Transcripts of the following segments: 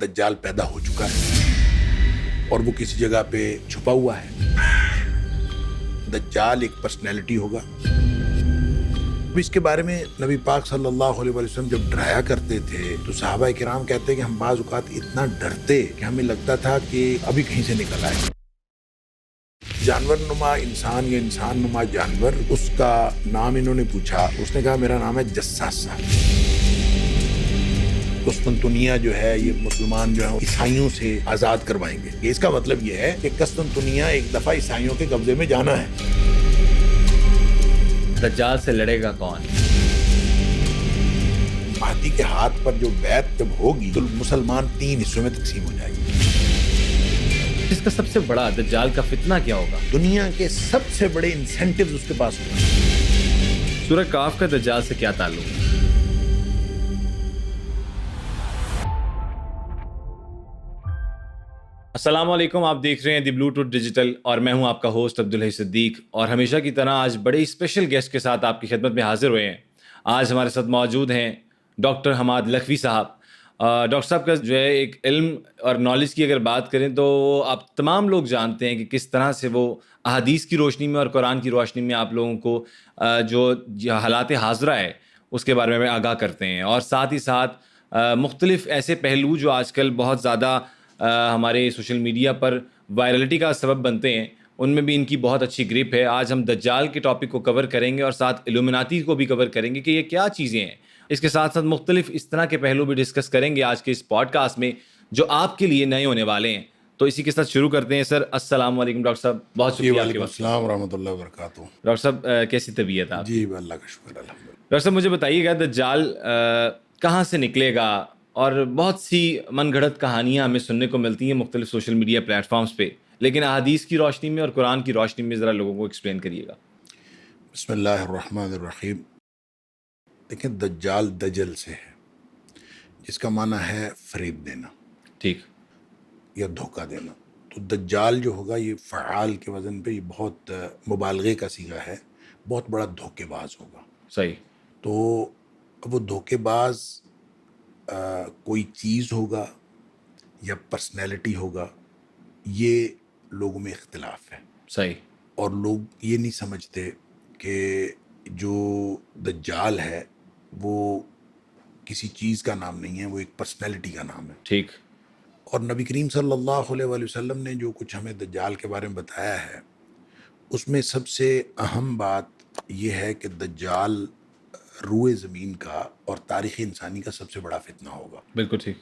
دجال پیدا ہو چکا ہے اور وہ کسی جگہ پہ چھپا ہوا ہے. دجال ایک پرسنالٹی ہوگا. اس کے بارے میں نبی پاک صلی اللہ علیہ وسلم جب ڈرایا کرتے تھے تو صحابہ کرام کہتے کہ ہم بعض اوقات اتنا ڈرتے کہ ہمیں لگتا تھا کہ ابھی کہیں سے نکل آئے. جانور نما انسان یا انسان نما جانور، اس کا نام انہوں نے پوچھا. اس نے کہا میرا نام ہے جساسہ. قسطنطنیہ جو ہے یہ مسلمان جو ہے عیسائیوں سے آزاد کروائیں گے. اس کا مطلب یہ ہے کہ قسطنطنیہ ایک دفعہ عیسائیوں کے قبضے میں جانا ہے. دجال سے لڑے گا کون؟ مہدی کے ہاتھ پر جو بیعت جب ہوگی تو مسلمان 3 حصوں میں تقسیم ہو جائے گی. اس کا سب سے بڑا دجال کا فتنہ کیا ہوگا؟ دنیا کے سب سے بڑے انسینٹیوز اس کے پاس ہوں گے. سورہ کاف کا دجال سے کیا تعلق ہے؟ السلام علیکم، آپ دیکھ رہے ہیں دی بلو ٹوتھ ڈیجیٹل اور میں ہوں آپ کا ہوسٹ عبدالحی صدیق. اور ہمیشہ کی طرح آج بڑے اسپیشل گیسٹ کے ساتھ آپ کی خدمت میں حاضر ہوئے ہیں. آج ہمارے ساتھ موجود ہیں ڈاکٹر حماد لکھوی صاحب. ڈاکٹر صاحب کا جو ہے ایک علم اور نالج کی اگر بات کریں تو آپ تمام لوگ جانتے ہیں کہ کس طرح سے وہ احادیث کی روشنی میں اور قرآن کی روشنی میں آپ لوگوں کو جو حالات حاضرہ ہے اس کے بارے میں آگاہ کرتے ہیں. اور ساتھ ہی ساتھ مختلف ایسے پہلو جو آج کل بہت زیادہ ہمارے سوشل میڈیا پر وائرلٹی کا سبب بنتے ہیں ان میں بھی ان کی بہت اچھی گرپ ہے. آج ہم دجال کے ٹاپک کو کور کریں گے اور ساتھ الومناتی کو بھی کور کریں گے کہ یہ کیا چیزیں ہیں. اس کے ساتھ ساتھ مختلف اس طرح کے پہلو بھی ڈسکس کریں گے آج کے اس پوڈ کاسٹ میں جو آپ کے لیے نئے ہونے والے ہیں. تو اسی کے ساتھ شروع کرتے ہیں. سر السلام علیکم ڈاکٹر صاحب، بہت شکریہ. وعلیکم السلام ورحمۃ اللہ وبرکاتہ. ڈاکٹر صاحب کیسی طبیعت آپ؟ جی اللہ کا شکر الحمدللہ. ڈاکٹر صاحب مجھے بتائیے گا دجال کہاں سے نکلے گا؟ اور بہت سی من گھڑت کہانیاں ہمیں سننے کو ملتی ہیں مختلف سوشل میڈیا پلیٹ فارمز پہ، لیکن احادیث کی روشنی میں اور قرآن کی روشنی میں ذرا لوگوں کو ایکسپلین کریے گا. بسم اللہ الرحمن الرحیم. دیکھیں دجال دجل سے ہے جس کا معنی ہے فریب دینا، ٹھیک، یا دھوکہ دینا. تو دجال جو ہوگا یہ فعال کے وزن پہ یہ بہت مبالغے کا صیغہ ہے، بہت بڑا دھوکے باز ہوگا. صحیح. تو وہ دھوکے باز کوئی چیز ہوگا یا پرسنالٹی ہوگا، یہ لوگوں میں اختلاف ہے. صحیح. اور لوگ یہ نہیں سمجھتے کہ جو دجال ہے وہ کسی چیز کا نام نہیں ہے، وہ ایک پرسنالٹی کا نام ہے. ٹھیک. اور نبی کریم صلی اللہ علیہ وآلہ وسلم نے جو کچھ ہمیں دجال کے بارے میں بتایا ہے اس میں سب سے اہم بات یہ ہے کہ دجال روئے زمین کا اور تاریخ انسانی کا سب سے بڑا فتنہ ہوگا. بالکل ٹھیک.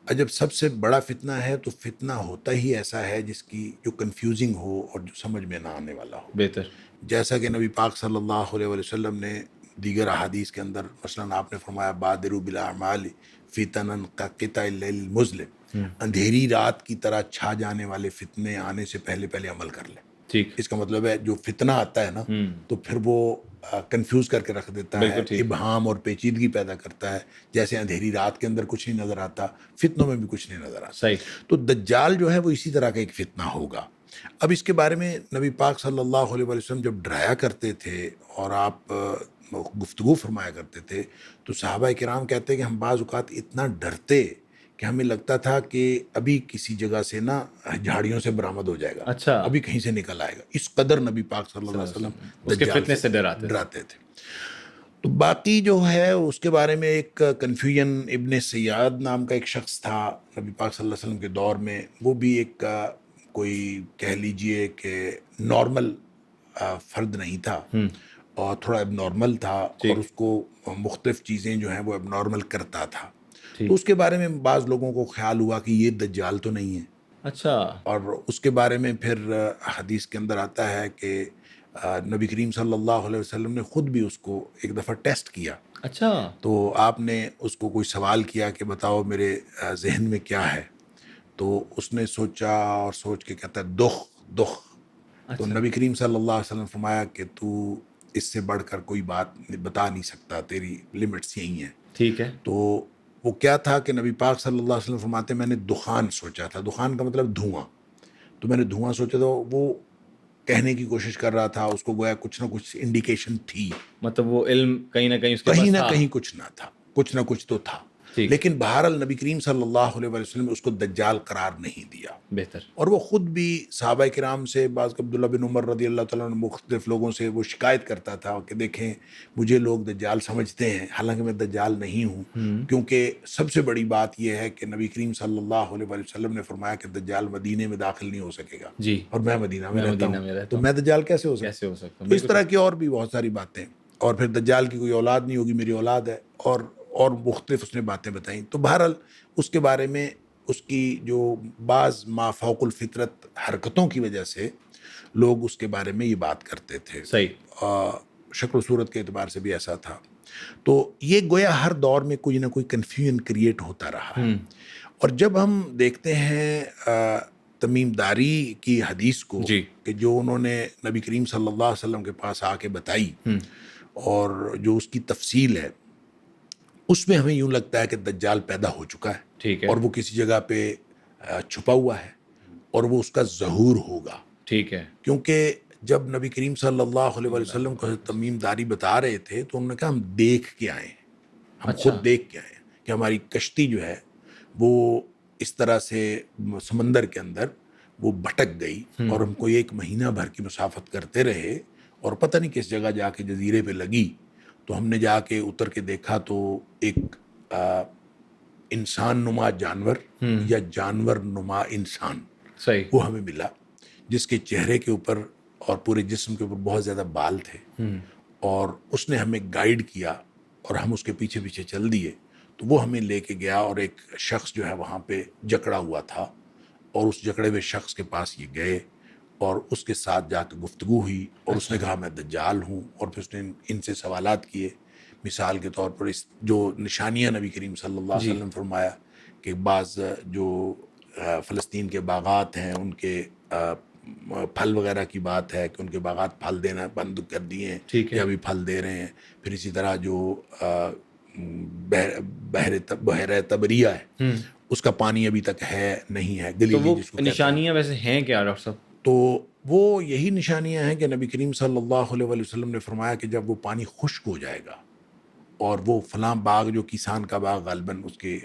جب سب سے بڑا فتنہ ہے تو فتنہ ہوتا ہی ایسا ہے جس کی جو کنفیوزنگ ہو اور جو سمجھ میں نہ آنے والا ہو. بہتر. جیسا کہ نبی پاک صلی اللہ علیہ وآلہ وسلم نے دیگر احادیث کے اندر مثلاً آپ نے فرمایا بادروا بالاعمال فتنا کقطع اللیل المظلم، اندھیری رات کی طرح چھا جانے والے فتنے آنے سے پہلے پہلے عمل کر لیں. ٹھیک. اس کا مطلب ہے جو فتنہ آتا ہے نا تو پھر وہ کنفیوز کر کے رکھ دیتا ہے، ابہام اور پیچیدگی پیدا کرتا ہے. جیسے اندھیری رات کے اندر کچھ نہیں نظر آتا، فتنوں میں بھی کچھ نہیں نظر آتا. صحیح. تو دجال جو ہے وہ اسی طرح کا ایک فتنہ ہوگا. اب اس کے بارے میں نبی پاک صلی اللہ علیہ وسلم جب ڈرایا کرتے تھے اور آپ گفتگو فرمایا کرتے تھے تو صحابہ کرام کہتے کہ ہم بعض اوقات اتنا ڈرتے کہ ہمیں لگتا تھا کہ ابھی کسی جگہ سے نا جھاڑیوں سے برآمد ہو جائے گا، اچھا، ابھی کہیں سے نکل آئے گا. اس قدر نبی پاک صلی اللہ علیہ وسلم اس کے فتنے سے ڈراتے تھے. تو باقی جو ہے اس کے بارے میں ایک کنفیوژن، ابن سیاد نام کا ایک شخص تھا نبی پاک صلی اللہ علیہ وسلم کے دور میں، وہ بھی ایک کوئی کہہ لیجئے کہ نارمل فرد نہیں تھا اور تھوڑا اب نارمل تھا اور اس کو مختلف چیزیں جو ہیں وہ اب نارمل کرتا تھا. تو اس کے بارے میں بعض لوگوں کو خیال ہوا کہ یہ دجال تو نہیں ہے. اچھا. اور اس کے بارے میں پھر حدیث کے اندر آتا ہے کہ نبی کریم صلی اللہ علیہ وسلم نے خود بھی اس کو ایک دفعہ ٹیسٹ کیا. اچھا. تو آپ نے اس کو کوئی سوال کیا کہ بتاؤ میرے ذہن میں کیا ہے، تو اس نے سوچا اور سوچ کے کہتا ہے دخ. تو نبی کریم صلی اللہ علیہ وسلم فرمایا کہ تو اس سے بڑھ کر کوئی بات بتا نہیں سکتا، تیری لمٹس یہی ہیں. ٹھیک ہے. تو وہ کیا تھا کہ نبی پاک صلی اللہ علیہ وسلم فرماتے میں نے دخان سوچا تھا. دخان کا مطلب دھواں. تو میں نے دھواں سوچا تھا. وہ کہنے کی کوشش کر رہا تھا، اس کو گویا کچھ نہ کچھ انڈیکیشن تھی، مطلب وہ علم کہیں نہ کہیں اس کے کہیں نہ کہیں کچھ نہ تھا، کچھ نہ کچھ تو تھا. ٹھیک، لیکن بہرحال نبی کریم صلی اللہ علیہ وسلم نے اس کو دجال قرار نہیں دیا، بہتر، اور وہ خود بھی صحابہ کرام سے، بعض عبداللہ بن عمر رضی اللہ تعالیٰ عنہ، مختلف لوگوں سے وہ شکایت کرتا تھا کہ دیکھیں مجھے لوگ دجال سمجھتے ہیں، حالانکہ میں دجال نہیں ہوں، کیونکہ سب سے بڑی بات یہ ہے کہ نبی کریم صلی اللہ علیہ وسلم نے فرمایا کہ دجال مدینے میں داخل نہیں ہو سکے گا، جی، اور میں مدینہ میں میں رہتا مدینہ میں ہوں، رہتا تو ہوں، میں دجال کیسے ہو سکتا کیسے ہو سکتا ہوں؟ تو اس بالکل طرح کی اور بھی بہت ساری باتیں، اور پھر دجال کی کوئی اولاد نہیں ہوگی، میری اولاد ہے، اور مختلف اس نے باتیں بتائیں. تو بہرحال اس کے بارے میں اس کی جو بعض ما فوق الفطرت حرکتوں کی وجہ سے لوگ اس کے بارے میں یہ بات کرتے تھے، صحیح، شکل و صورت کے اعتبار سے بھی ایسا تھا. تو یہ گویا ہر دور میں کوئی نہ کوئی کنفیوژن کریٹ ہوتا رہا ہے. اور جب ہم دیکھتے ہیں تمیم داری کی حدیث کو، جی، کہ جو انہوں نے نبی کریم صلی اللہ علیہ وسلم کے پاس آ کے بتائی، اور جو اس کی تفصیل ہے، اس میں ہمیں یوں لگتا ہے کہ دجال پیدا ہو چکا ہے، ٹھیک ہے، اور وہ کسی جگہ پہ چھپا ہوا ہے، اور وہ اس کا ظہور ہوگا. ٹھیک ہے، کیونکہ جب نبی کریم صلی اللہ علیہ وسلم کو تمیم داری بتا رہے تھے تو انہوں نے کہا ہم دیکھ کے آئے ہیں، ہم اچھا، خود دیکھ کے آئے ہیں کہ ہماری کشتی جو ہے وہ اس طرح سے سمندر کے اندر وہ بھٹک گئی، اور ہم کو ایک مہینہ بھر کی مسافت کرتے رہے، اور پتہ نہیں کس جگہ جا کے جزیرے پہ لگی. تو ہم نے جا کے اتر کے دیکھا تو ایک انسان نما جانور یا جانور نما انسان صحیح، وہ ہمیں ملا، جس کے چہرے کے اوپر اور پورے جسم کے اوپر بہت زیادہ بال تھے، اور اس نے ہمیں گائیڈ کیا، اور ہم اس کے پیچھے پیچھے چل دیے. تو وہ ہمیں لے کے گیا، اور ایک شخص جو ہے وہاں پہ جکڑا ہوا تھا، اور اس جکڑے ہوئے شخص کے پاس یہ گئے، اور اس کے ساتھ جا کے گفتگو ہوئی، اور اس نے کہا میں دجال ہوں، اور پھر اس نے ان سے سوالات کیے. مثال کے طور پر اس جو نشانیاں نبی کریم صلی اللہ علیہ وسلم فرمایا کہ بعض جو فلسطین کے باغات ہیں ان کے پھل وغیرہ کی بات ہے کہ ان کے باغات پھل دینا بند کر دیے ہیں، ٹھیک ہے، یا ابھی پھل دے رہے ہیں. پھر اسی طرح جو بحیرہ تبریہ ہے اس کا پانی ابھی تک ہے نہیں ہے، تو گلیلی وہ جس کو کہتے ہیں. نشانیاں ویسے ہیں کیا ڈاکٹر صاحب؟ تو وہ یہی نشانیاں ہیں کہ نبی کریم صلی اللہ علیہ وسلم نے فرمایا کہ جب وہ پانی خشک ہو جائے گا، اور وہ فلاں باغ جو کسان کا باغ غالباً اس کے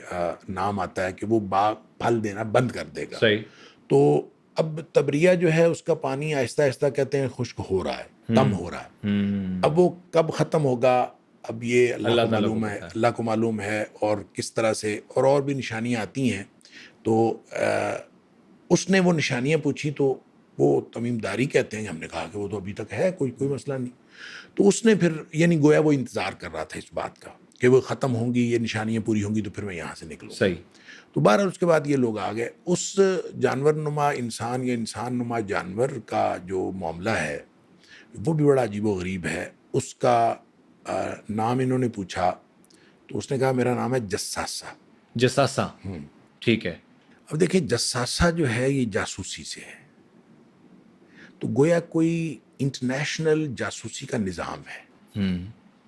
نام آتا ہے، کہ وہ باغ پھل دینا بند کر دے گا. صحیح، تو اب تبریہ جو ہے اس کا پانی آہستہ آہستہ کہتے ہیں خشک ہو رہا ہے، کم ہو رہا ہے. اب وہ کب ختم ہوگا اب یہ اللہ کو تعالیٰ کو معلوم ہے، پتہ ہے. اللہ کو معلوم ہے، اور کس طرح سے، اور بھی نشانیاں آتی ہیں. تو اس نے وہ نشانیاں پوچھی، تو وہ تمیم داری کہتے ہیں، ہم نے کہا کہ وہ تو ابھی تک ہے، کوئی مسئلہ نہیں. تو اس نے پھر یعنی گویا وہ انتظار کر رہا تھا اس بات کا کہ وہ ختم ہوں گی، یہ نشانیاں پوری ہوں گی، تو پھر میں یہاں سے نکلوں. صحیح، تو بہرحال اس کے بعد یہ لوگ آ گئے. اس جانور نما انسان یا انسان نما جانور کا جو معاملہ ہے وہ بھی بڑا عجیب و غریب ہے. اس کا نام انہوں نے پوچھا تو اس نے کہا میرا نام ہے جساسہ. جساسہ، ٹھیک ہے، اب دیکھیں جساسہ جو ہے یہ جاسوسی سے ہے، تو گویا کوئی انٹرنیشنل جاسوسی کا نظام ہے،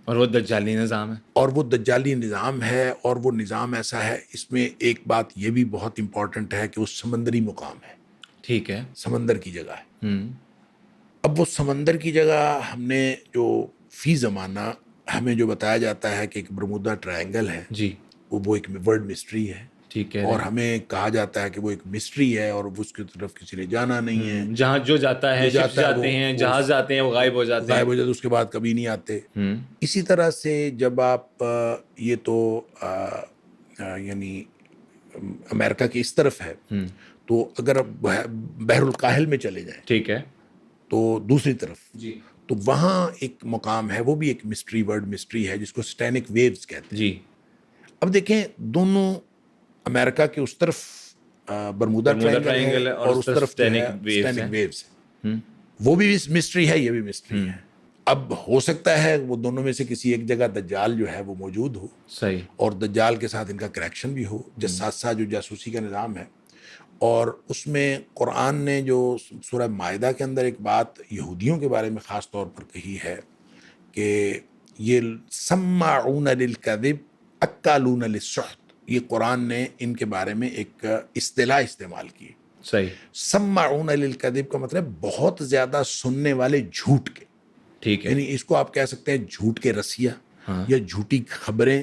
اور وہ دجالی نظام ہے، اور وہ دجالی نظام ہے، اور وہ نظام ایسا ہے. اس میں ایک بات یہ بھی بہت امپورٹنٹ ہے کہ وہ سمندری مقام ہے، ٹھیک ہے، سمندر کی جگہ ہے. اب وہ سمندر کی جگہ ہم نے جو فی زمانہ ہمیں جو بتایا جاتا ہے کہ ایک برمودا ٹرائنگل ہے، جی، وہ ایک ورلڈ مسٹری ہے، ٹھیک ہے، اور ہمیں کہا جاتا ہے کہ وہ ایک مسٹری ہے، اور اس کی طرف کسی نے جانا نہیں ہے. جہاں جو جاتا ہے، جو شپس جاتا ہے جاتے ہیں، وہ جہاز جاتے ہیں، وہ غائب ہو جاتے غائب ہیں. ہو جاتے، اس کے بعد کبھی نہیں آتے. اسی طرح سے جب آپ یہ تو یعنی امریکہ کی اس طرف ہے، تو اگر آپ بحر الکاہل میں چلے جائیں ٹھیک ہے، تو دوسری طرف، جی، تو وہاں ایک مقام ہے، وہ بھی ایک مسٹری، ورڈ مسٹری ہے، جس کو سٹینک ویوز کہتے ہیں. جی، اب دیکھیں دونوں امریکہ کے اس طرف برمودا ٹرائنگل ہے، ٹرائنگل ہے، اور اس طرف جو ہے ویوز سٹینک ہیں. ویوز ہے. وہ بھی مسٹری ہے، یہ بھی مسٹری ہے. اب ہو سکتا ہے وہ دونوں میں سے کسی ایک جگہ دجال جو ہے وہ موجود ہو، صحیح، اور دجال کے ساتھ ان کا کریکشن بھی ہو. جساسہ جو جاسوسی کا نظام ہے، اور اس میں قرآن نے جو سورہ مائدہ کے اندر ایک بات یہودیوں کے بارے میں خاص طور پر کہی ہے کہ یہ سماعون للکذب اکالون للسحت، یہ قرآن نے ان کے بارے میں ایک اصطلاح استعمال کی. صحیح، سماعون للکذب کا مطلب بہت زیادہ سننے والے جھوٹ کے، ٹھیک ہے، یعنی اس کو آپ کہہ سکتے ہیں جھوٹ کے رسیا، یا جھوٹی خبریں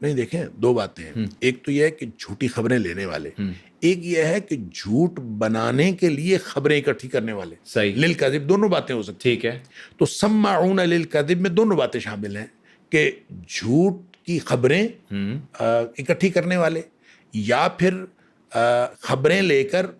نہیں دیکھیں دو باتیں ہیں. ایک تو یہ ہے کہ جھوٹی خبریں لینے والے, ایک یہ ہے کہ جھوٹ بنانے کے لیے خبریں اکٹھی کرنے والے. صحیح. للکذب دونوں باتیں ہو سکتی ہیں. ٹھیک ہے. تو سماعون للکذب میں دونوں باتیں شامل ہیں کہ جھوٹ کی خبریں اکٹھی کرنے والے یا پھر خبریں لے کر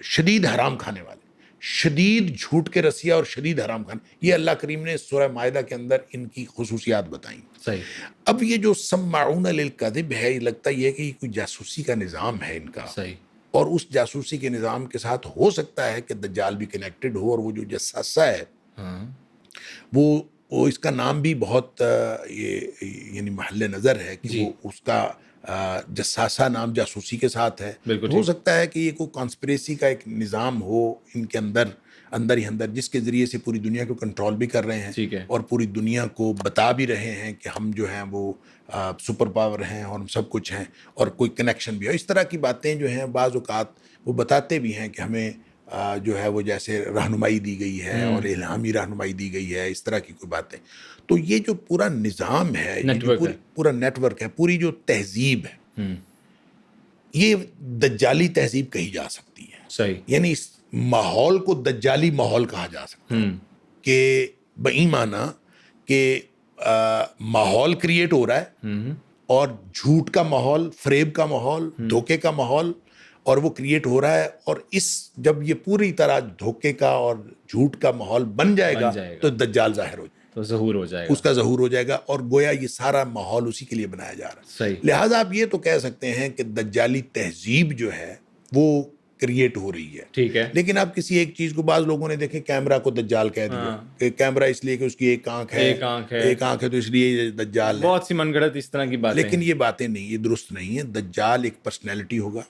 شدید حرام کھانے والے, شدید جھوٹ کے رسیا اور شدید حرام کھانے. یہ اللہ کریم نے سورہ مائدہ کے اندر ان کی خصوصیات بتائیں. صحیح. اب یہ جو سماعون للکذب ہے, یہ لگتا یہ ہے کہ یہ کوئی جاسوسی کا نظام ہے ان کا, صحیح. اور اس جاسوسی کے نظام کے ساتھ ہو سکتا ہے کہ دجال بھی کنیکٹڈ ہو, اور وہ جو جساسہ ہے وہ اس کا نام بھی بہت یہ یعنی محل نظر ہے کہ وہ اس کا جساسہ نام جاسوسی کے ساتھ ہے. ہو سکتا ہے کہ یہ کوئی کانسپریسی کا ایک نظام ہو ان کے اندر ہی اندر, جس کے ذریعے سے پوری دنیا کو کنٹرول بھی کر رہے ہیں اور پوری دنیا کو بتا بھی رہے ہیں کہ ہم جو ہیں وہ سپر پاور ہیں اور ہم سب کچھ ہیں, اور کوئی کنیکشن بھی ہے. اس طرح کی باتیں جو ہیں بعض اوقات وہ بتاتے بھی ہیں کہ ہمیں جو ہے وہ جیسے رہنمائی دی گئی ہے اور الہامی رہنمائی دی گئی ہے, اس طرح کی کوئی باتیں. تو یہ جو پورا نظام ہے, پورا نیٹ ورک ہے, پوری جو تہذیب ہے, یہ دجالی تہذیب کہی جا سکتی ہے. صحیح. یعنی اس ماحول کو دجالی ماحول کہا جا سکتا ہے کہ بایمانہ کہ ماحول کریٹ ہو رہا ہے اور جھوٹ کا ماحول, فریب کا ماحول, دھوکے کا ماحول, اور وہ کریٹ ہو رہا ہے. اور جب یہ پوری طرح دھوکے کا اور جھوٹ کا ماحول بن جائے گا تو دجال ظاہر ہو جائے گا, تو ظہور ہو جائے گا, اس کا ظہور ہو جائے گا, اور گویا یہ سارا ماحول اسی کے لیے بنایا جا رہا ہے. صحیح. لہٰذا آپ یہ تو کہہ سکتے ہیں کہ دجالی تہذیب جو ہے وہ کریٹ ہو رہی ہے. ٹھیک ہے. لیکن آپ کسی ایک چیز کو, بعض لوگوں نے دیکھے کیمرہ کو دجال کہہ دیا کہ کیمرہ اس لیے کہ اس کی ایک آنکھ ہے تو اس لیے یہ دجال ہے. بہت سی من گھڑت اس طرح کی باتیں. لیکن یہ باتیں نہیں, یہ درست نہیں ہے. دجال ایک پرسنالٹی ہوگا,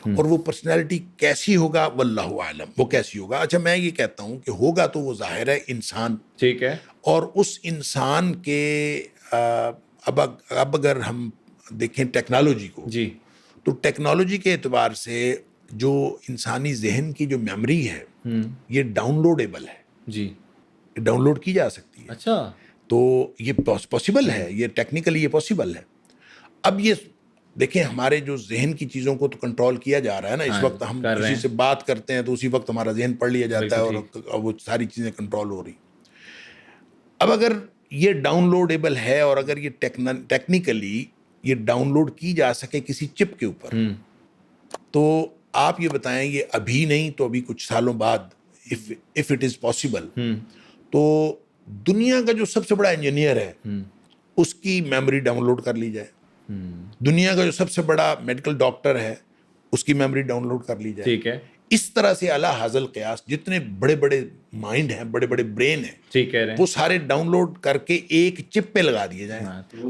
اور وہ پرسنالٹی کیسی ہوگا واللہ اعلم, وہ کیسی ہوگا. اچھا میں یہ کہتا ہوں کہ ہوگا تو وہ ظاہر ہے انسان. ٹھیک ہے. اور اس انسان کے اب اگر ہم دیکھیں ٹیکنالوجی کو, جی, تو ٹیکنالوجی کے اعتبار سے جو انسانی ذہن کی جو میموری ہے یہ ڈاؤن لوڈیبل ہے. جی, ڈاؤن لوڈ کی جا سکتی ہے. اچھا, تو یہ پاسبل ہے, یہ ٹیکنیکلی یہ پاسبل ہے. اب یہ دیکھیں ہمارے جو ذہن کی چیزوں کو تو کنٹرول کیا جا رہا ہے نا. اس وقت ہم کسی سے بات کرتے ہیں تو اسی وقت ہمارا ذہن پڑھ لیا جاتا ہے اور وہ ساری چیزیں کنٹرول ہو رہی. اب اگر یہ ڈاؤن لوڈیبل ہے اور اگر یہ ٹیکنیکلی یہ ڈاؤن لوڈ کی جا سکے کسی چپ کے اوپر, تو آپ یہ بتائیں یہ ابھی نہیں تو ابھی کچھ سالوں بعد if it is possible, تو دنیا کا جو سب سے بڑا انجینئر ہے اس کی میموری ڈاؤن لوڈ کر لی جائے. دنیا کا جو سب سے بڑا میڈیکل ڈاکٹر ہے اس کی میموری ڈاؤن لوڈ کر لی جائے. ٹھیک ہے. اس طرح سے اعلیٰ حاصل قیاس جتنے بڑے بڑے مائنڈ ہیں, بڑے بڑے برین ہیں, ٹھیک کہہ رہے ہیں, وہ سارے ڈاؤن لوڈ کر کے ایک چپ پہ لگا دیے جائیں,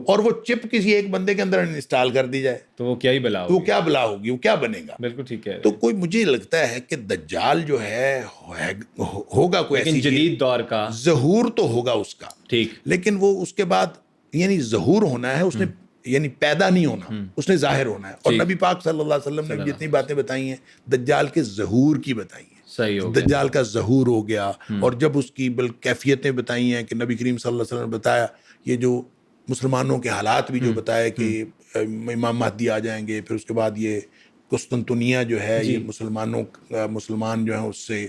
اور وہ چپ کسی ایک بندے کے اندر انسٹال کر دی جائے, تو وہ کیا ہی بلا ہوگی, وہ کیا بلا ہوگی, وہ کیا بنے گا. بالکل ٹھیک ہے. تو کوئی مجھے لگتا ہے کہ دجال جو ہے ہوگا کوئی ایسی جدید دور کا ظہور تو ہوگا اس کا. ٹھیک. لیکن وہ اس کے بعد یعنی ظہور ہونا ہے, اس نے یعنی پیدا نہیں ہونا, اس نے ظاہر ہونا ہے. اور نبی پاک صلی اللہ علیہ وسلم نے جتنی باتیں بتائی ہیں دجال کے ظہور کی بتائی ہیں. صحیح ہو گیا. دجال کا ظہور ہو گیا, اور جب اس کی کیفیتیں بتائی ہیں کہ نبی کریم صلی اللہ علیہ وسلم نے بتایا, یہ جو مسلمانوں کے حالات بھی جو بتایا کہ امام مہدی آ جائیں گے, پھر اس کے بعد یہ قسطنطنیہ جو ہے یہ مسلمان جو ہیں اس سے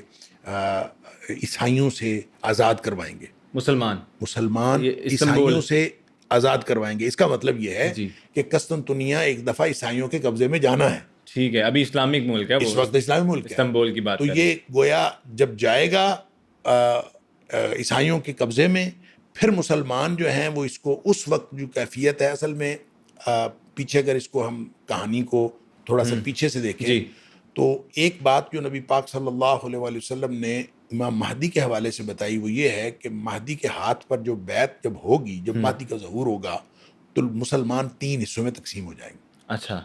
عیسائیوں سے آزاد کروائیں گے. مسلمان عیسائیوں سے آزاد کروائیں گے. اس کا مطلب یہ ہے کہ قسطنطنیہ ایک دفعہ عیسائیوں کے قبضے میں جانا ہے. ٹھیک ہے. ابھی اسلامک ملک ہے, اس وقت اسلامی ملک ہے, استنبول کی بات. تو یہ گویا جب جائے گا عیسائیوں کے قبضے میں, پھر مسلمان جو ہیں وہ اس کو اس وقت جو کیفیت ہے, اصل میں پیچھے اگر اس کو ہم کہانی کو تھوڑا سا پیچھے سے دیکھیں تو ایک بات جو نبی پاک صلی اللہ علیہ وآلہ وسلم نے امام مہدی کے حوالے سے بتائی وہ یہ ہے کہ مہدی کے ہاتھ پر جو بیعت جب ہوگی, جب مہدی کا ظہور ہوگا تو مسلمان 3 حصوں میں تقسیم ہو جائیں گے. اچھا.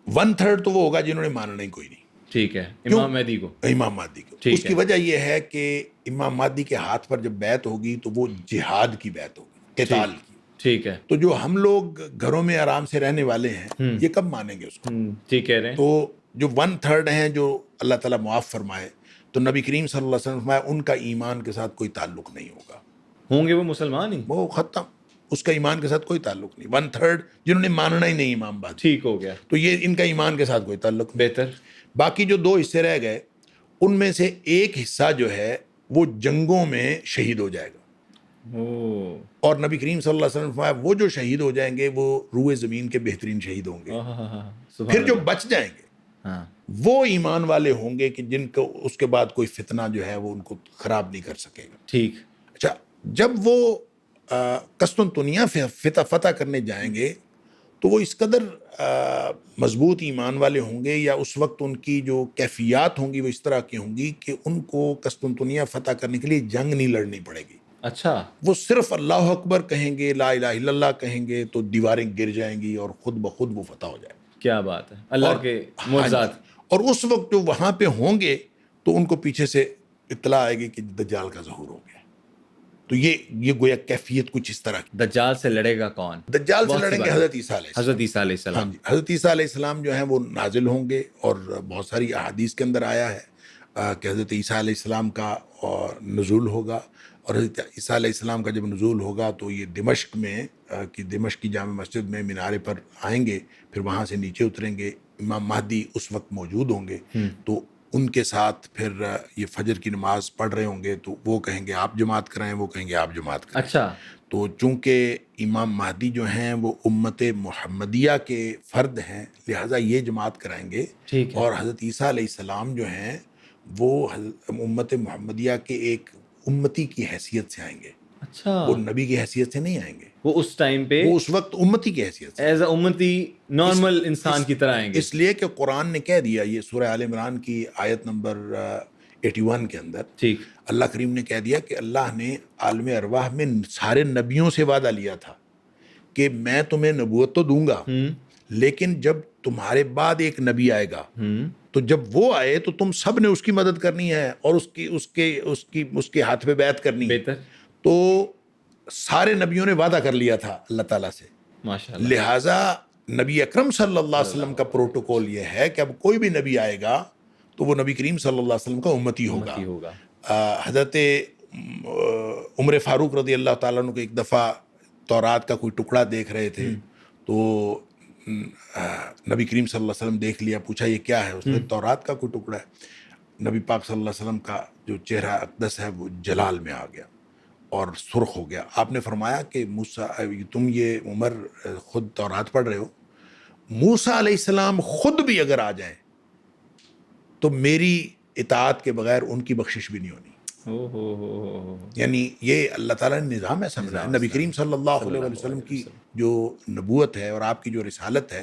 1/3 تو وہ ہوگا جنہوں نے ماننا ہی کوئی نہیں. ٹھیک ہے. امام مہدی کو. اس کی وجہ یہ ہے کہ امام مہدی کے ہاتھ پر جب بیعت ہوگی تو وہ جہاد کی بیعت ہوگی, قتال کی. ٹھیک ہے. تو جو ہم لوگ گھروں میں آرام سے رہنے والے ہیں یہ کب مانیں گے اس کو؟ ٹھیک کہہ رہے ہیں. تو جو 1/3 ہیں جو اللہ تعالیٰ معاف فرمائے، تو نبی کریم صلی اللہ علیہ وسلم فرمایا ان کا ایمان کے ساتھ کوئی تعلق نہیں ہوگا، ہوں گے وہ مسلمان ہی؟ وہ ختم، اس کا ایمان کے ساتھ کوئی تعلق نہیں. 1/3 جنہوں نے ماننا ہی نہیں امام بعد، ٹھیک ہو گیا، تو یہ ان کا ایمان کے ساتھ کوئی تعلق نہیں. بہتر. باقی جو 2 حصے رہ گئے ان میں سے ایک حصہ جو ہے وہ جنگوں میں شہید ہو جائے گا، اوہ، اور نبی کریم صلی اللہ علیہ وسلم نے فرمایا وہ جو شہید ہو جائیں گے وہ روئے زمین کے بہترین شہید ہوں گے. سبحان پھر جو اللہ. بچ جائیں گے ہاں، وہ ایمان والے ہوں گے کہ جن کو اس کے بعد کوئی فتنہ جو ہے وہ ان کو خراب نہیں کر سکے گا. ٹھیک. اچھا، جب وہ قسطنطنیہ فتح کرنے جائیں گے تو وہ اس قدر مضبوط ایمان والے ہوں گے، یا اس وقت ان کی جو کیفیات ہوں گی وہ اس طرح کی ہوں گی کہ ان کو قسطنطنیہ فتح کرنے کے لیے جنگ نہیں لڑنی پڑے گی. اچھا، وہ صرف اللہ اکبر کہیں گے، لا الہ الا اللہ کہیں گے تو دیواریں گر جائیں گی اور خود بخود وہ فتح ہو جائے گا. کیا بات ہے، اللہ کے معجزات. ہاں جی. اور اس وقت جو وہاں پہ ہوں گے تو ان کو پیچھے سے اطلاع آئے گی کہ دجال کا ظہور ہو گیا. تو یہ گویا کیفیت کچھ اس طرح کی. دجال سے لڑے گا کون؟ دجال سے بہت سی لڑیں گے بات. حضرت عیسیٰ علیہ السلام. حضرت عیسیٰ علیہ ہاں السلام. جی، حضرت عیسیٰ علیہ السلام جو ہیں وہ نازل ہوں گے، اور بہت ساری احادیث کے اندر آیا ہے کہ حضرت عیسیٰ علیہ السلام کا نزول ہوگا. اور حضرت عیسیٰ علیہ السلام کا جب نزول ہوگا تو یہ دمشق میں دمشق کی جامع مسجد میں مینارے پر آئیں گے، پھر وہاں سے نیچے اتریں گے. امام مہدی اس وقت موجود ہوں گے، تو ان کے ساتھ پھر یہ فجر کی نماز پڑھ رہے ہوں گے، تو وہ کہیں گے آپ جماعت کرائیں، وہ کہیں گے آپ جماعت کرائیں. اچھا، تو چونکہ امام مہدی جو ہیں وہ امت محمدیہ کے فرد ہیں، لہٰذا یہ جماعت کرائیں گے. ٹھیک ہے. اور حضرت عیسیٰ علیہ السلام جو ہیں وہ امت محمدیہ کے ایک امتی کی حیثیت سے آئیں گے، اچھا، وہ نبی کی حیثیت سے نہیں آئیں گے، وہ اس ٹائم پہ وہ اس وقت امتی کی حیثیت سے. ایز اے امتی نارمل انسان کی طرح آئیں گے. اس لیے کہ قرآن نے کہہ دیا، یہ سورہ آل عمران کی آیت نمبر 81 کے اندر ٹھیک. اللہ کریم نے کہہ دیا کہ اللہ نے عالم ارواح میں سارے نبیوں سے وعدہ لیا تھا کہ میں تمہیں نبوت تو دوں گا، لیکن جب تمہارے بعد ایک نبی آئے گا تو جب وہ آئے تو تم سب نے اس کی مدد کرنی ہے اور اس کے ہاتھ پہ بیعت کرنی ہے. بہتر. تو سارے نبیوں نے وعدہ کر لیا تھا اللہ تعالیٰ سے. ماشاء اللہ. لہٰذا نبی اکرم صلی اللہ علیہ وسلم کا پروٹوکول یہ ہے کہ اب کوئی بھی نبی آئے گا تو وہ نبی کریم صلی اللہ علیہ وسلم کا امتی ہوگا. حضرت عمر فاروق رضی اللہ تعالیٰ عنہ کو ایک دفعہ تورات کا کوئی ٹکڑا دیکھ رہے تھے، تو نبی کریم صلی اللہ علیہ وسلم دیکھ لیا، پوچھا یہ کیا ہے؟ اس میں تورات کا کوئی ٹکڑا ہے. نبی پاک صلی اللہ علیہ وسلم کا جو چہرہ اقدس ہے وہ جلال میں آ گیا اور سرخ ہو گیا. آپ نے فرمایا کہ موسیٰ، تم یہ عمر خود تورات پڑھ رہے ہو، موسیٰ علیہ السلام خود بھی اگر آ جائیں تو میری اطاعت کے بغیر ان کی بخشش بھی نہیں ہونی. یعنی یہ اللہ تعالیٰ نے نظام ایسا بنایا. نبی کریم صلی اللہ علیہ وسلم کی جو نبوت ہے اور آپ کی جو رسالت ہے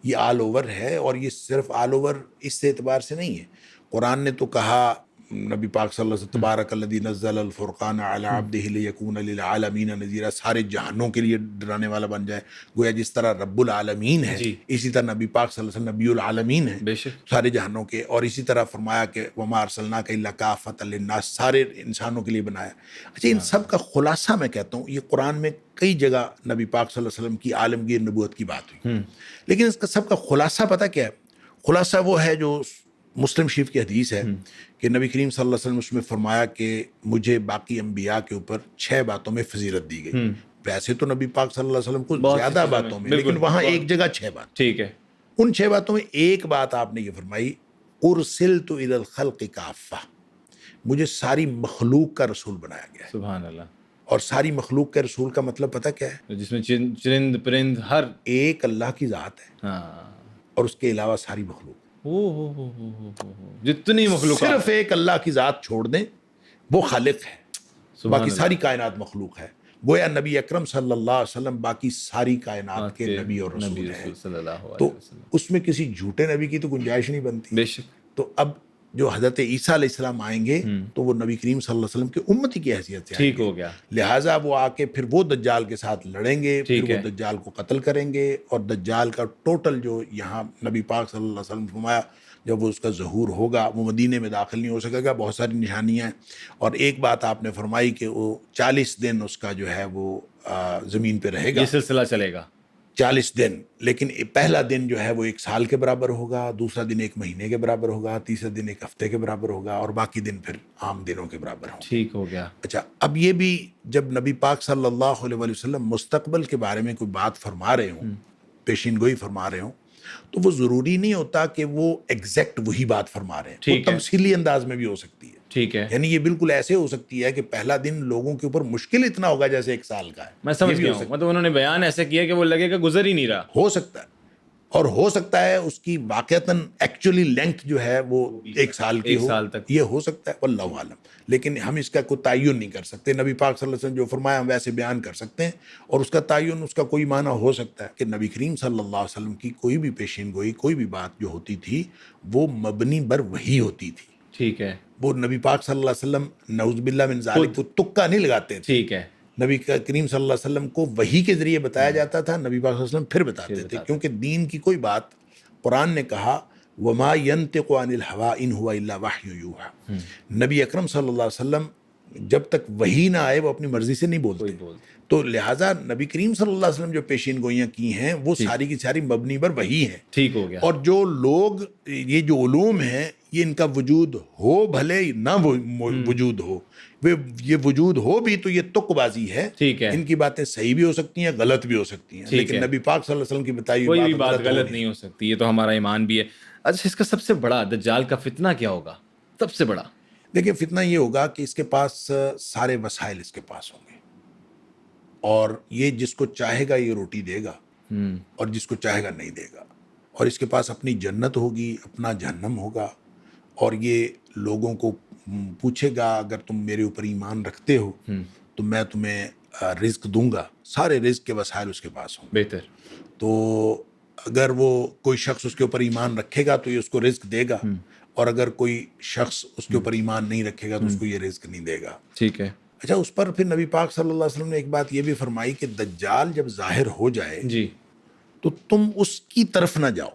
یہ آل اوور ہے، اور یہ صرف آل اوور اس اعتبار سے نہیں ہے. قرآن نے تو کہا نبی پاک صلی اللہ علیہ وسلم تبارک الذی نزل الفرقان علی عبدہ لیکون للعالمین نذیرا، سارے جہانوں کے لیے ڈرانے والا بن جائے. گویا جس طرح رب العالمین ہے اسی طرح نبی پاک صلی اللہ علیہ وسلم نبی العالمین ہے بے شک سارے جہانوں کے. اور اسی طرح فرمایا کہ وما ارسلناک الا کافۃ للناس، سارے انسانوں کے لیے بنایا. اچھا، ان سب کا خلاصہ میں کہتا ہوں، یہ قرآن میں کئی جگہ نبی پاک صلی اللہ علیہ وسلم کی عالمگیر نبوت کی بات ہوئی، لیکن اس کا سب کا خلاصہ پتہ کیا ہے؟ خلاصہ وہ ہے جو مسلم شریف کی حدیث ہے کہ نبی کریم صلی اللہ علیہ وسلم اس میں فرمایا کہ مجھے باقی انبیاء کے اوپر 6 باتوں میں فضیلت دی گئی. ویسے تو نبی پاک صلی اللہ علیہ وسلم کو زیادہ باتوں میں، لیکن وہاں ایک جگہ 6 بات. ٹھیک ہے. ان 6 باتوں میں ایک بات آپ نے یہ فرمائی، ارسلت الی الخلق کافہ، مجھے ساری مخلوق کا رسول بنایا گیا ہے. سبحان اللہ. اور ساری مخلوق کے رسول کا مطلب پتہ کیا ہے؟ جس میں چرند پرند ہر ایک اللہ کی ذات ہے اور اس کے علاوہ ساری مخلوق. جتنی مخلوق صرف ایک اللہ کی ذات چھوڑ دیں، وہ خالق ہے، باقی ساری کائنات مخلوق ہے. گویا نبی اکرم صلی اللہ علیہ وسلم باقی ساری کائنات کے نبی اور رسول ہیں. تو اس میں کسی جھوٹے نبی کی تو گنجائش نہیں بنتی. بے شک. تو اب جو حضرت عیسیٰ علیہ السلام آئیں گے تو وہ نبی کریم صلی اللہ علیہ وسلم کے امتی کی حیثیت سے آئیں گے. ٹھیک ہو گیا. لہٰذا وہ آ کے پھر وہ دجال کے ساتھ لڑیں گے، پھر وہ دجال کو قتل کریں گے. اور دجال کا ٹوٹل جو یہاں نبی پاک صلی اللہ علیہ وسلم فرمایا جب وہ اس کا ظہور ہوگا وہ مدینے میں داخل نہیں ہو سکے گا. بہت ساری نشانیاں ہیں. اور ایک بات آپ نے فرمائی کہ وہ 40 دن اس کا جو ہے وہ زمین پہ رہے گا. یہ سلسلہ چلے گا. 40 دن، لیکن پہلا دن جو ہے وہ 1 سال کے برابر ہوگا، دوسرا دن 1 مہینے کے برابر ہوگا، تیسرا دن 1 ہفتے کے برابر ہوگا، اور باقی دن پھر عام دنوں کے برابر ہوں گے۔ ٹھیک ہو گیا۔ اچھا، اب یہ بھی جب نبی پاک صلی اللہ علیہ وسلم مستقبل کے بارے میں کوئی بات فرما رہے ہوں، پیشین گوئی فرما رہے ہوں، تو وہ ضروری نہیں ہوتا کہ وہ ایگزیکٹ وہی بات فرما رہے ہیں، وہ ٹھیک ہے، تمثیلی انداز میں بھی ہو سکتی ہے۔ ٹھیک ہے، یعنی یہ بالکل ایسے ہو سکتی ہے کہ پہلا دن لوگوں کے اوپر مشکل اتنا ہوگا جیسے 1 سال کا ہے، میں یہ سمجھ بھی گیا ہو ہوں، سکتا مطلب انہوں نے بیان ایسے کیا کہ وہ لگے کہ گزر ہی نہیں رہا۔ ہو سکتا ہے، اور ہو سکتا ہے اس کی واقعتاً ایکچولی لینتھ جو ہے وہ 1 سال کی 1 ہو، سال تک۔ یہ ہو سکتا ہے، واللہ عالم، لیکن ہم اس کا کوئی تعین نہیں کر سکتے۔ نبی پاک صلی اللہ علیہ وسلم جو فرمایا ہم ویسے بیان کر سکتے ہیں، اور اس کا تعین، اس کا کوئی معنی ہو سکتا ہے کہ نبی کریم صلی اللہ علیہ وسلم کی کوئی بھی پیشین گوئی، کوئی بھی بات جو ہوتی تھی وہ مبنی بر وحی ہوتی تھی۔ ٹھیک ہے، وہ نبی پاک صلی اللہ علیہ وسلم نعوذ باللہ من ذالک کو تکا نہیں لگاتے تھے، ٹھیک ہے، نبی کریم صلی اللہ علیہ وسلم کو وحی کے ذریعے بتایا جاتا تھا، نبی پاک صلی اللہ علیہ وسلم پھر بتاتے تھے، کیونکہ دین کی کوئی بات، قرآن نے کہا وَمَا يَنْتِقُ عَنِ الْهَوَىٰ إِنْ هُوَ إِلَّا وَحْيٌ يُوحَىٰ، نبی اکرم صلی اللہ علیہ وسلم جب تک وحی نہ آئے وہ اپنی مرضی سے نہیں بولتے، تو لہٰذا نبی کریم صلی اللہ علیہ وسلم جو پیشین گوئیاں کی ہیں وہ ساری کی ساری مبنی بر وحی ہیں۔ ٹھیک ہو گیا۔ اور جو لوگ، یہ جو علوم ہیں، یہ ان کا وجود ہو بھلے نہ وجود ہو، یہ وجود ہو بھی تو یہ تک بازی ہے، ٹھیک ہے، ان کی باتیں صحیح بھی ہو سکتی ہیں، غلط بھی ہو سکتی ہیں، لیکن نبی پاک صلی اللہ علیہ وسلم کی بتائی کوئی بھی ہوئی بات غلط نہیں ہو سکتی، یہ تو ہمارا ایمان بھی ہے۔ اچھا، اس کا سب سے بڑا دجال کا فتنہ کیا ہوگا؟ سب سے بڑا؟ دیکھیں، فتنہ یہ ہوگا کہ اس کے پاس سارے وسائل اس کے پاس ہوں گے، اور یہ جس کو چاہے گا یہ روٹی دے گا، اور جس کو چاہے گا نہیں دے گا، اور اس کے پاس اپنی جنت ہوگی، اپنا جہنم ہوگا، اور یہ لوگوں کو پوچھے گا اگر تم میرے اوپر ایمان رکھتے ہو تو میں تمہیں رزق دوں گا، سارے رزق کے وسائل اس کے پاس ہوں۔ بہتر۔ تو اگر وہ کوئی شخص اس کے اوپر ایمان رکھے گا تو یہ اس کو رزق دے گا، اور اگر کوئی شخص اس کے اوپر ایمان نہیں رکھے گا تو اس کو یہ رزق نہیں دے گا۔ ٹھیک ہے اچھا، اس پر پھر نبی پاک صلی اللہ علیہ وسلم نے ایک بات یہ بھی فرمائی کہ دجال جب ظاہر ہو جائے جی، تو تم اس کی طرف نہ جاؤ،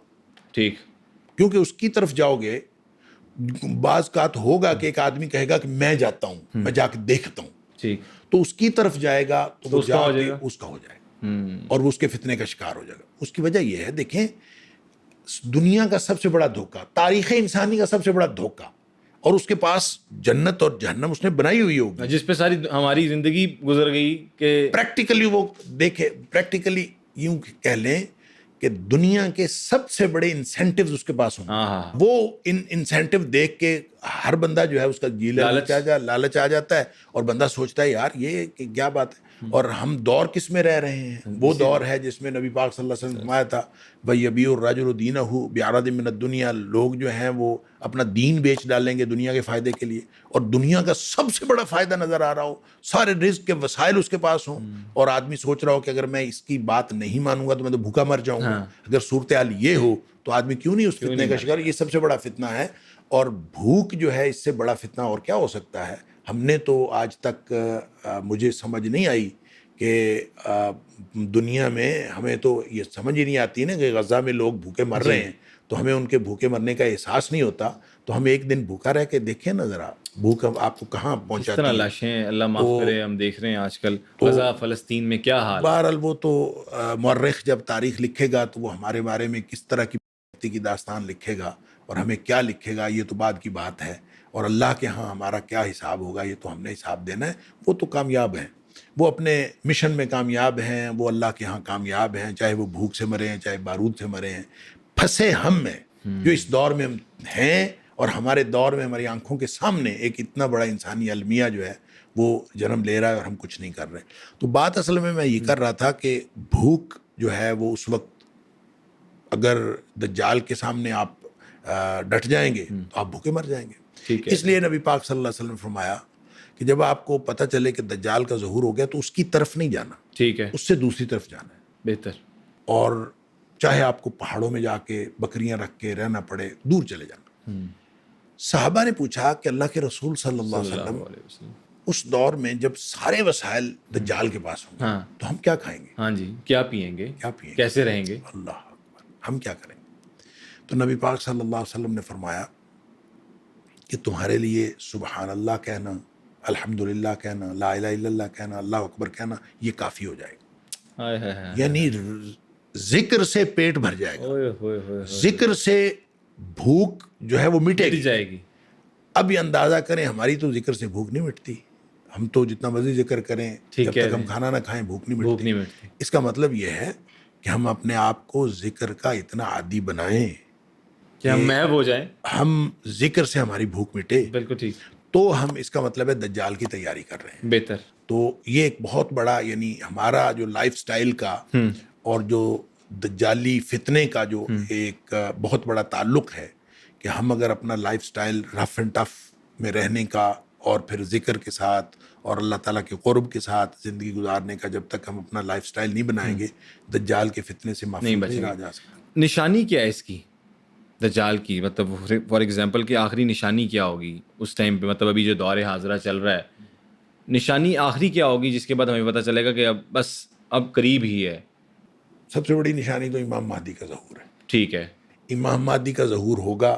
ٹھیک، کیونکہ اس کی طرف جاؤ گے بعض اوقات ہوگا کہ ایک آدمی کہے گا کہ میں جاتا ہوں، میں جا کے دیکھتا ہوں، ٹھیک، تو اس کی طرف جائے گا تو وہ اس کا جا ہو کے جائے گا۔ اس کا ہو جائے گا، اور وہ اس کے فتنے کا شکار ہو جائے گا۔ اس کی وجہ یہ ہے، دیکھیں، دنیا کا سب سے بڑا دھوکہ، تاریخ انسانی کا سب سے بڑا دھوکہ، اور اس کے پاس جنت اور جہنم اس نے بنائی ہوئی ہوگی، جس پہ ساری ہماری زندگی گزر گئی کہ پریکٹیکلی وہ دیکھے، پریکٹیکلی یوں کہہ لیں کہ دنیا کے سب سے بڑے انسینٹیوز اس کے پاس ہوں گے۔ وہ انسینٹیو دیکھ کے ہر بندہ جو ہے اس کا جی لالچ آ جاتا ہے، اور بندہ سوچتا ہے یار یہ کیا بات ہے۔ اور ہم دور کس میں رہ رہے ہیں؟ وہ دور ہے جس میں نبی پاک صلی اللہ علیہ وسلم نے فرمایا تھا وَيَبِيعُ الرَّجُلُ دِينَهُ بِعَرَضٍ مِّنَ الدُّنْيَا، لوگ جو ہیں وہ اپنا دین بیچ ڈالیں گے دنیا کے فائدے کے لیے، اور دنیا کا سب سے بڑا فائدہ نظر آ رہا ہو، سارے رزق کے وسائل اس کے پاس ہوں، اور آدمی سوچ رہا ہو کہ اگر میں اس کی بات نہیں مانوں گا تو میں تو بھوکا مر جاؤں گا۔ اگر صورتحال یہ ہو تو آدمی کیوں نہیں اس فتنے کا شکار؟ یہ سب سے بڑا فتنہ ہے، اور بھوک جو ہے اس سے بڑا فتنہ اور کیا ہو سکتا ہے؟ ہم نے تو آج تک مجھے سمجھ نہیں آئی کہ دنیا میں، ہمیں تو یہ سمجھ ہی نہیں آتی نا کہ غزہ میں لوگ بھوکے مر رہے ہیں تو ہمیں ان کے بھوکے مرنے کا احساس نہیں ہوتا، تو ہم ایک دن بھوکا رہ کے دیکھیں نا ذرا، بھوک آپ کو کہاں پہنچاتی ہے۔ لاشیں، اللہ معاف کرے، ہم دیکھ رہے ہیں آج کل غزہ فلسطین میں کیا حال ہے۔ بہرحال وہ تو مورخ جب تاریخ لکھے گا تو وہ ہمارے بارے میں کس طرح کی داستان لکھے گا اور ہمیں کیا لکھے گا یہ تو بعد کی بات ہے، اور اللہ کے ہاں ہمارا کیا حساب ہوگا یہ تو ہم نے حساب دینا ہے۔ وہ تو کامیاب ہیں، وہ اپنے مشن میں کامیاب ہیں، وہ اللہ کے ہاں کامیاب ہیں، چاہے وہ بھوک سے مرے ہیں، چاہے بارود سے مرے ہیں۔ پھنسے ہم میں جو اس دور میں ہیں، اور ہمارے دور میں ہماری آنکھوں کے سامنے ایک اتنا بڑا انسانی المیہ جو ہے وہ جنم لے رہا ہے اور ہم کچھ نہیں کر رہے۔ تو بات اصل میں یہ کر رہا تھا کہ بھوک جو ہے وہ اس وقت، اگر دجال کے سامنے آپ ڈٹ جائیں گے تو آپ بھوکے مر جائیں گے۔ اس لیے نبی پاک صلی اللہ علیہ وسلم نے فرمایا کہ جب آپ کو پتہ چلے کہ دجال کا ظہور ہو گیا تو اس کی طرف نہیں جانا، ٹھیک ہے، اس سے دوسری طرف جانا ہے۔ بہتر۔ اور چاہے آپ کو پہاڑوں میں جا کے بکریاں رکھ کے رہنا پڑے، دور چلے جانا۔ صحابہ نے پوچھا کہ اللہ کے رسول صلی اللہ علیہ وسلم، اس دور میں جب سارے وسائل دجال کے پاس ہوں گے تو ہم کیا کھائیں گے؟ ہاں جی، کیا پئیں گے؟ کیا پئیں گے؟ کیسے رہیں گے؟ اللہ اکبر، ہم کیا کریں گے؟ تو نبی پاک صلی اللہ علیہ وسلم نے فرمایا کہ تمہارے لیے سبحان اللہ کہنا، الحمدللہ کہنا، لا الہ الا اللہ کہنا، اللہ اکبر کہنا، یہ کافی ہو جائے گا۔ یعنی ذکر سے پیٹ بھر جائے گا, اوئے ہوئے ہوئے ذکر سے بھوک جو ہے وہ مٹے مٹ گی. جائے گی. اب یہ اندازہ کریں, ہماری تو ذکر سے بھوک نہیں مٹتی, ہم تو جتنا مرضی ذکر کریں جب تک ہم کھانا نہ کھائیں بھوک نہیں بھوک مٹتی. نہیں مٹتی. اس کا مطلب یہ ہے کہ ہم اپنے آپ کو ذکر کا اتنا عادی بنائیں کہ ہم محو ہو جائیں. ہم ذکر سے ہماری بھوک مٹے, بالکل ٹھیک. تو ہم اس کا مطلب ہے دجال کی تیاری کر رہے ہیں. بہتر. تو یہ ایک بہت بڑا, یعنی ہمارا جو لائف سٹائل کا اور جو دجالی فتنے کا جو ایک بہت بڑا تعلق ہے کہ ہم اگر اپنا life style rough and tough میں رہنے کا اور پھر ذکر کے ساتھ اور اللہ تعالیٰ کے قرب کے ساتھ زندگی گزارنے کا, جب تک ہم اپنا لائف سٹائل نہیں بنائیں گے دجال کے فتنے سے محفوظ نہیں رہا جا سکتا. نشانی کیا ہے اس کی, دجال کی؟ مطلب فار ایگزامپل کہ آخری نشانی کیا ہوگی اس ٹائم پہ, مطلب ابھی جو دور حاضرہ چل رہا ہے, نشانی آخری کیا ہوگی جس کے بعد ہمیں پتہ چلے گا کہ اب بس اب قریب ہی ہے؟ سب سے بڑی نشانی تو امام مہدی کا ظہور ہے. ٹھیک ہے. امام مہدی کا ظہور ہوگا,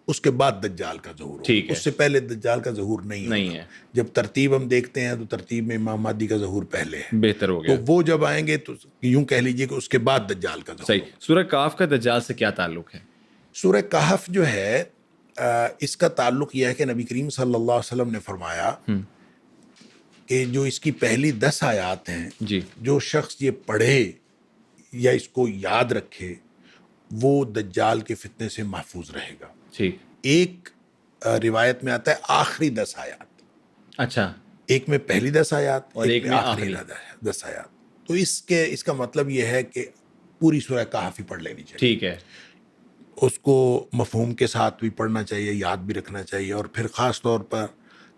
اس کے بعد دجال کا ظہور ہوگا. ٹھیک ہے. اس سے پہلے دجال کا ظہور نہیں ہے. جب ترتیب ہم دیکھتے ہیں تو ترتیب میں امام مہدی کا ظہور پہلے ہے. بہتر ہو گیا. تو وہ جب آئیں گے تو یوں کہہ لیجئے کہ اس کے بعد دجال کا ظہور. صحیح. سورہ کہف کا دجال سے کیا تعلق ہے؟ سورہ کہف جو ہے اس کا تعلق یہ ہے کہ نبی کریم صلی اللہ علیہ وسلم نے فرمایا کہ جو اس کی پہلی 10 آیات ہیں, جی, جو شخص یہ پڑھے یا اس کو یاد رکھے وہ دجال کے فتنے سے محفوظ رہے گا. ٹھیک. ایک روایت میں آتا ہے آخری 10 آیات. اچھا. ایک میں پہلی 10 آیات اور ایک میں آخری 10 آیات. تو اس کا مطلب یہ ہے کہ پوری سورہ کہف ہی پڑھ لینی چاہیے. ٹھیک ہے. اس کو مفہوم کے ساتھ بھی پڑھنا چاہیے, یاد بھی رکھنا چاہیے. اور پھر خاص طور پر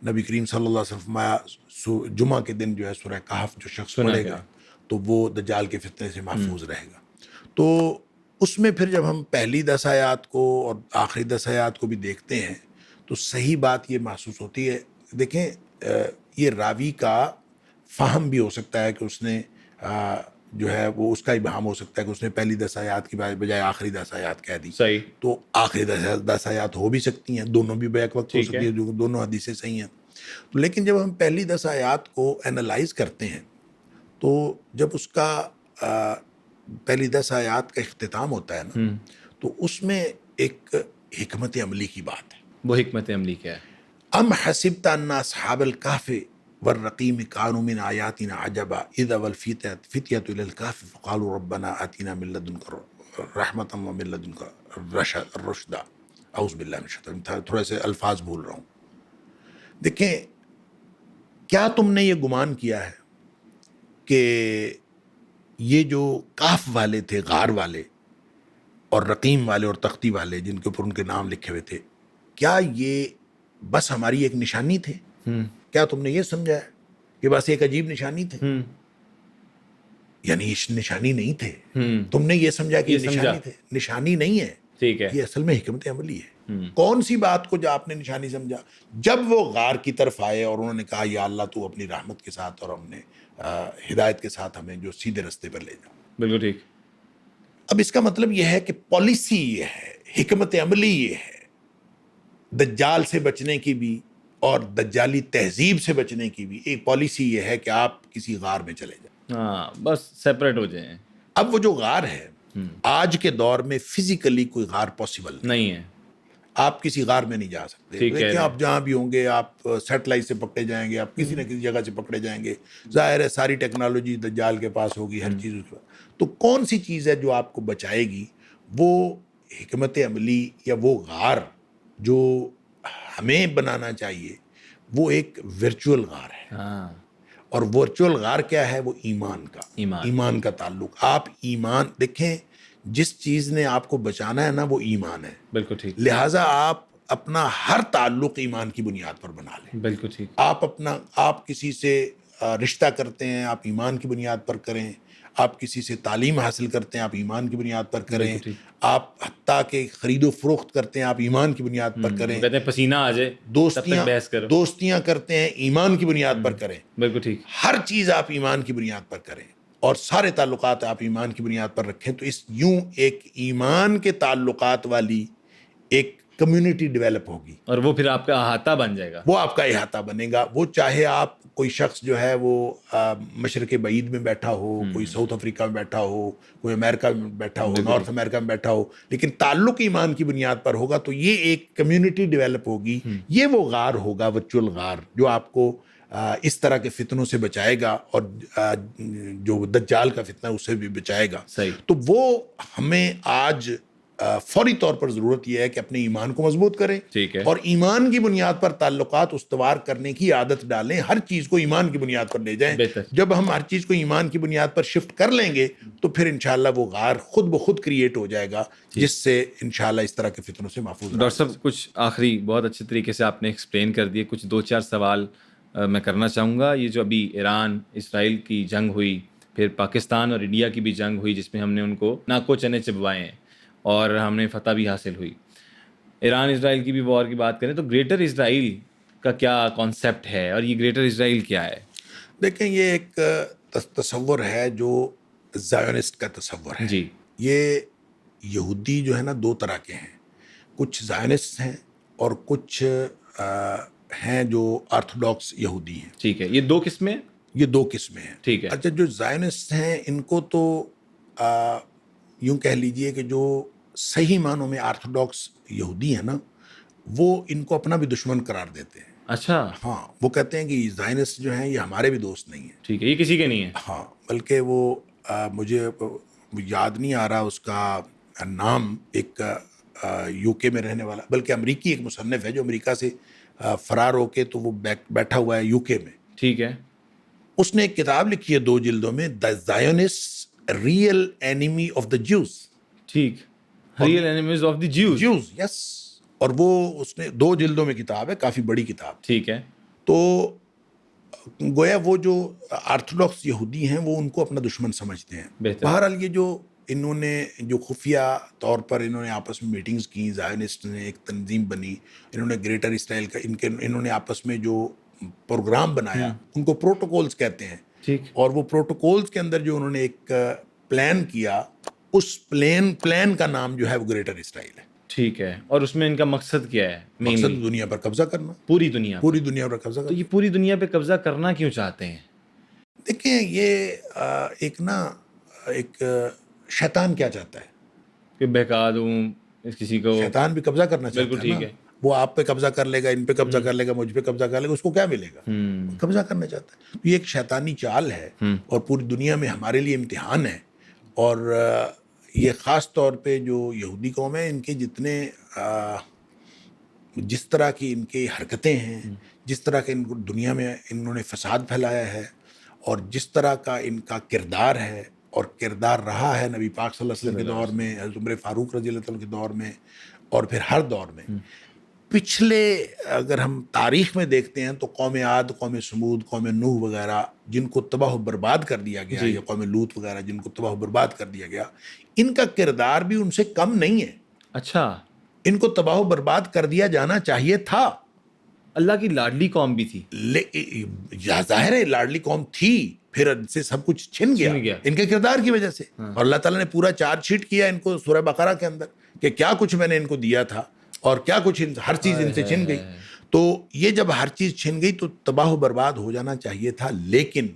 نبی کریم صلی اللہ علیہ وسلم فرمایا جمعہ کے دن جو ہے سورہ کہف جو شخص پڑھے گا تو وہ دجال کے فتنے سے محفوظ رہے گا. تو اس میں پھر جب ہم پہلی 10 آیات کو اور آخری 10 آیات کو بھی دیکھتے ہیں تو صحیح بات یہ محسوس ہوتی ہے. دیکھیں یہ راوی کا فہم بھی ہو سکتا ہے کہ اس نے جو ہے وہ اس کا ابہام ہو سکتا ہے کہ اس نے پہلی 10 آیات کی بجائے آخری 10 آیات کہہ دی. صحیح. تو آخری 10 آیات ہو بھی سکتی ہیں, دونوں بھی بیک وقت ہو سکتی ہیں, جو دونوں حدیثیں صحیح ہیں. لیکن جب ہم پہلی 10 آیات کو اینالائز کرتے ہیں تو جب اس کا پہلی 10 آیات کا اختتام ہوتا ہے نا تو اس میں ایک حکمت عملی کی بات ہے. وہ حکمت عملی کیا ہے؟ ام حسبت ان اصحاب الکهف والرقیم كانوا من آیاتنا عجبا اذا والفتية الى الكهف فقالوا ربنا آتنا من لدنك رحمة ومن لدنك الرشد. اعوذ باللہ من الشیطان, تھوڑے سے الفاظ بھول رہا ہوں. دیکھیں, کیا تم نے یہ گمان کیا ہے کہ یہ جو کاف والے تھے, غار والے اور رقیم والے اور تختی والے جن کے اوپر ان کے نام لکھے ہوئے تھے, کیا یہ بس ہماری ایک نشانی تھے؟ کیا تم نے یہ سمجھا ہے کہ بس ایک عجیب نشانی تھے؟ یعنی یہ نشانی نہیں تھے. تم نے یہ سمجھا کہ یہ نشانی تھے. نشانی نہیں ہے. ٹھیک ہے. یہ اصل میں حکمت عملی ہے. کون سی بات کو جو آپ نے نشانی سمجھا؟ جب وہ غار کی طرف آئے اور انہوں نے کہا یا اللہ تو اپنی رحمت کے ساتھ اور ہم نے ہدایت کے ساتھ ہمیں جو سیدھے رستے پر لے جاؤ. بالکل ٹھیک. اب اس کا مطلب یہ ہے کہ پالیسی یہ ہے, حکمت عملی یہ ہے, دجال سے بچنے کی بھی اور دجالی تہذیب سے بچنے کی بھی ایک پالیسی یہ ہے کہ آپ کسی غار میں چلے جائیں. ہاں, بس سیپریٹ ہو جائیں. اب وہ جو غار ہے آج کے دور میں فزیکلی کوئی غار پاسبل نہیں ہے. آپ کسی غار میں نہیں جا سکتے. لیکن آپ جہاں بھی ہوں گے آپ سیٹلائٹ سے پکڑے جائیں گے, آپ کسی نہ کسی جگہ سے پکڑے جائیں گے. ظاہر ہے ساری ٹیکنالوجی دجال کے پاس ہوگی, ہر چیز اس کے پاس. تو کون سی چیز ہے جو آپ کو بچائے گی؟ وہ حکمت عملی یا وہ غار جو ہمیں بنانا چاہیے وہ ایک ورچوئل غار ہے. اور ورچوئل غار کیا ہے؟ وہ ایمان کا تعلق. آپ ایمان دیکھیں, جس چیز نے آپ کو بچانا ہے نا وہ ایمان ہے. بالکل ٹھیک. لہٰذا آپ اپنا ہر تعلق ایمان کی بنیاد پر بنا لیں. بالکل ٹھیک. آپ کسی سے رشتہ کرتے ہیں آپ ایمان کی بنیاد پر کریں. آپ کسی سے تعلیم حاصل کرتے ہیں آپ ایمان کی بنیاد پر کریں. آپ حتیٰ کہ خرید و فروخت کرتے ہیں آپ ایمان کی بنیاد پر کریں. کہتے ہیں پسینہ آ جائے دوستیاں کرتے ہیں ایمان کی بنیاد پر کریں. بالکل ٹھیک. ہر چیز آپ ایمان کی بنیاد پر کریں اور سارے تعلقات آپ ایمان کی بنیاد پر رکھیں. تو اس یوں ایک ایمان کے تعلقات والی ایک کمیونٹی ڈیولپ ہوگی اور وہ پھر آپ کا احاطہ بن جائے گا. وہ آپ کا احاطہ بنے گا. وہ چاہے آپ کوئی شخص جو ہے وہ مشرق بعید میں بیٹھا ہو, کوئی ساؤتھ افریقہ میں بیٹھا ہو, کوئی امریکہ میں بیٹھا ہو, نارتھ امریکہ میں بیٹھا ہو, لیکن تعلق ایمان کی بنیاد پر ہوگا تو یہ ایک کمیونٹی ڈیولپ ہوگی. یہ وہ غار ہوگا, ورچوئل غار, جو آپ کو اس طرح کے فتنوں سے بچائے گا اور جو دجال کا فتنہ ہے اس سے بھی بچائے گا. صحیح. تو وہ ہمیں آج فوری طور پر ضرورت یہ ہے کہ اپنے ایمان کو مضبوط کریں ٹھیک ہے. اور ایمان کی بنیاد پر تعلقات استوار کرنے کی عادت ڈالیں. ہر چیز کو ایمان کی بنیاد پر لے جائیں. بہتر. جب ہم ہر چیز کو ایمان کی بنیاد پر شفٹ کر لیں گے تو پھر انشاءاللہ وہ غار خود بخود کریٹ ہو جائے گا, جس سے انشاءاللہ اس طرح کے فتنوں سے محفوظ. ڈاکٹر صاحب کچھ آخری بہت اچھے طریقے سے آپ نے ایکسپلین کر دیے. کچھ 2-4 سوال میں کرنا چاہوں گا. یہ جو ابھی ایران اسرائیل کی جنگ ہوئی, پھر پاکستان اور انڈیا کی بھی جنگ ہوئی جس میں ہم نے ان کو ناکو چنے چبوائے ہیں اور ہم نے فتح بھی حاصل ہوئی. ایران اسرائیل کی بھی وار کی بات کریں تو گریٹر اسرائیل کا کیا کانسیپٹ ہے اور یہ گریٹر اسرائیل کیا ہے؟ دیکھیں, یہ ایک تصور ہے جو زائونسٹ کا تصور ہے. جی. یہ یہودی جو ہے نا 2 طرح کے ہیں. کچھ زائونسٹ ہیں اور کچھ ہیں جو آرتھوڈاکس یہودی ہیں. ٹھیک ہے. یہ 2 قسمیں؟ یہ 2 قسمیں ہیں. ٹھیک ہے. اچھا, جو زائونسٹ ہیں ان کو تو یوں کہہ لیجئے کہ جو صحیح معنوں میں آرتھوڈاکس یہودی ہیں نا, وہ ان کو اپنا بھی دشمن قرار دیتے ہیں. اچھا. ہاں, وہ کہتے ہیں کہ زائونسٹ جو ہیں یہ ہمارے بھی دوست نہیں ہیں. ٹھیک ہے. یہ کسی کے نہیں ہے؟ ہاں, بلکہ وہ مجھے یاد نہیں آ رہا اس کا نام, ایک یو کے میں رہنے والا, بلکہ امریکی ایک مصنف ہے جو امریکہ سے فرار ہو کے تو وہ بیٹھا ہوا ہے یو کے میں. ٹھیک ہے. اس نے ایک کتاب لکھی ہے 2 جلدوں میں, the Zionist real enemy of the Jews. ٹھیک. Real enemies of the Jews. Yes. اور وہ اس نے 2 جلدوں میں کتاب ہے, کافی بڑی کتاب. ٹھیک ہے. تو گویا وہ جو آرتھوڈاکس یہودی ہیں وہ ان کو اپنا دشمن سمجھتے ہیں. بہتر. بہرحال یہ جو انہوں نے جو خفیہ طور پر انہوں نے آپس میں میٹنگز کی, زائونسٹ نے ایک تنظیم بنی, انہوں نے گریٹر اسرائیل کا انہوں نے آپس میں جو پروگرام بنایا ان کو پروٹوکولز کہتے ہیں. ٹھیک. اور وہ پروٹوکولز کے اندر جو انہوں نے ایک پلان کیا, اس پلان کا نام جو ہے وہ گریٹر اسرائیل ہے. ٹھیک ہے. اور اس میں ان کا مقصد کیا ہے؟ مقصد دنیا پر قبضہ کرنا. پوری دنیا پر قبضہ کرنا. تو یہ پوری دنیا پہ قبضہ کرنا کیوں چاہتے ہیں؟ دیکھیں, یہ ایک شیطان کیا چاہتا ہے کہ بہکا دوں کسی کو. شیطان بھی قبضہ کرنا چاہتا ہے. بالکل ٹھیک ہے. وہ آپ پہ قبضہ کر لے گا, ان پہ قبضہ کر لے گا, مجھ پہ قبضہ کر لے گا, اس کو کیا ملے گا؟ قبضہ کرنا چاہتا ہے. تو یہ ایک شیطانی چال ہے اور پوری دنیا میں ہمارے لیے امتحان ہے. اور یہ خاص طور پہ جو یہودی قوم ہے, ان کے جتنے جس طرح کی ان کی حرکتیں ہیں, جس طرح کے دنیا میں انہوں نے فساد پھیلایا ہے, اور جس طرح کا ان کا کردار ہے اور کردار رہا ہے نبی پاک صلی اللہ علیہ وسلم کے دور میں, حضرت عمر فاروق رضی اللہ عنہ کے دور میں, اور پھر ہر دور میں. پچھلے اگر ہم تاریخ میں دیکھتے ہیں تو قوم عاد, قوم سمود, قوم نوح وغیرہ جن کو تباہ و برباد کر دیا گیا, یا قوم لوط وغیرہ جن کو تباہ و برباد کر دیا گیا, ان کا کردار بھی ان سے کم نہیں ہے. اچھا. ان کو تباہ و برباد کر دیا جانا چاہیے تھا. اللہ کی لاڈلی قوم بھی تھی. ظاہر ہے لاڈلی قوم تھی, پھر ان سے سب کچھ چھن گیا ان کے کردار کی وجہ سے. اور اللہ تعالیٰ نے پورا چارج شیٹ کیا ان کو سورہ بقرہ کے اندر کہ کیا کچھ میں نے ان کو دیا تھا اور کیا کچھ ہر چیز ان سے چھن گئی. تو یہ جب ہر چیز چھن گئی تو تباہ و برباد ہو جانا چاہیے تھا. لیکن